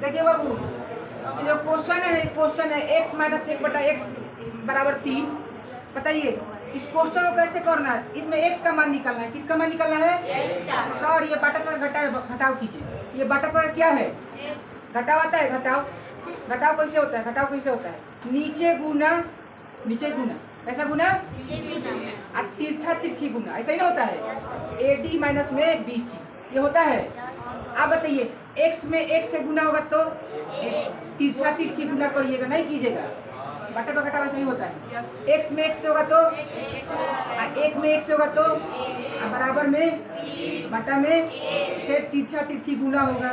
देखिए बाबू, ये जो क्वेश्चन है x माइनस 1/x बराबर 3। बताइए इस क्वेश्चन को कैसे करना है। इसमें x का मान निकालना है। किसका मान निकालना है? सर ये बटा पर घटाव कीजिए। ये बटा पर क्या है? घटाव आता है। घटाव कैसे होता है? घटाव कैसे होता है? नीचे गुना कैसा गुना? तिरछा तिरछी गुना, ऐसा ही ना होता है। AD माइनस में BC ये होता है। आप बताइए x में x से गुना होगा तो तिरछा तिरछी गुना करिएगा, नहीं कीजिएगा। बटा पर घटाव ऐसा ही होता है। x में x से होगा तो 1 में 1 से होगा तो बराबर में बटा में फिर तिरछा तिरछी गुना होगा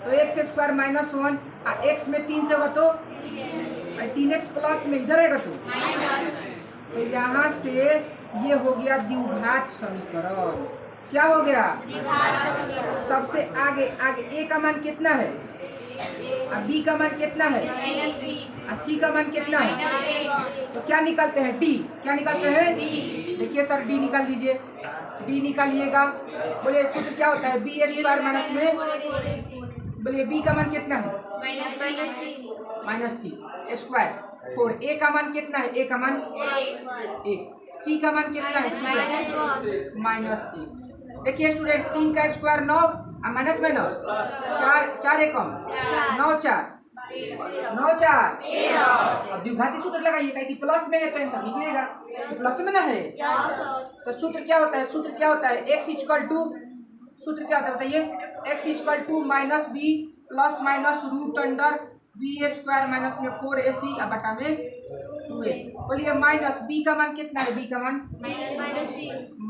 तो x स्क्वायर माइनस 1 x में 3 से होगा तो 3x प्लस में इधर रहेगा तो यहाँ से ये हो गया द्विघात समीकरण। क्या हो गया? सबसे आगे a का मान कितना है? b का मान कितना है? c का मान कितना है? तो क्या निकालते हैं? d। क्या निकालते हैं? देखिए सर d निकाल दीजिए। d निकालिएगा। बोलिए सूत्र क्या होता है? b स्क्वायर माइनस में, बोलिए b का मान कितना है? -3 स्क्वायर। और a का मान कितना है? a का मान 1। c का मान कितना है? c -1। देखिए स्टूडेंट्स 3 का स्क्वायर 9 माइनस में 9 4 एकम 9 4 अब द्विघाती सूत्र लगाइए कि प्लस में है तो आंसर निकलेगा। तो प्लस में ना है तो सूत्र क्या होता है? सूत्र क्या होता है? x इक्वल टू, सूत्र क्या होता है बताइए? x equal to minus b plus minus root under b square minus में 4ac बटा में 2a। बोलिए माइनस b का मान कितना है? b का मान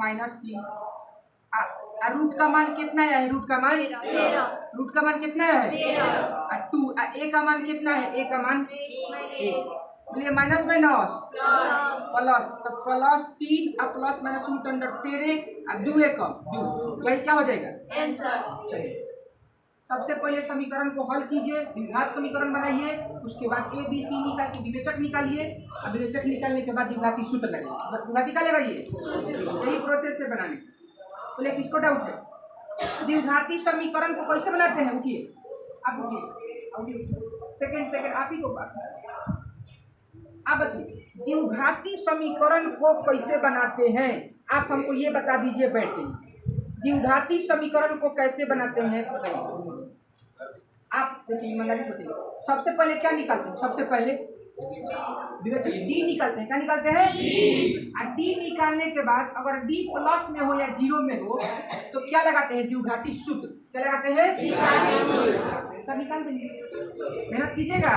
-3। रूट का मान कितना है? रूट का मान कितना है? 2। a का मान कितना है? a का मान 1। बोलिए माइनस में प्लस तो +3 प्लस माइनस रूट अंडर 13 2 एकम 2। यही क्या हो जाएगा? चलिए सबसे पहले समीकरण को हल कीजिए, द्विघात समीकरण बनाइए। उसके बाद a b c निकाल के विवेचक निकालिए। विवेचक निकालने के बाद द्विघाती सूत्र लगाइए। द्विघाती का लगाइए, यही प्रोसेस है बनाने। बोले किसको डाउट है? द्विघाती समीकरण को कैसे बनाते हैं? उठिए आप, उठिए सेकंड आप ही को आप बताइए द्विघाती समीकरण को कैसे बनाते हैं? आप हमको ये बता दीजिए। बैठ जाइए। द्विघाती समीकरण को कैसे बनाते हैं बताइए आप। देखिए ईमानदारी से बताइए। सबसे पहले क्या निकालते हैं? सबसे पहले विवेचक डी निकालते हैं। क्या निकालते हैं? डी निकालने के बाद अगर डी प्लस में हो या 0 में हो तो क्या लगाते हैं? द्विघाती सूत्र। क्या लगाते हैं? सब निकाल देंगे। मेहनत कीजिएगा।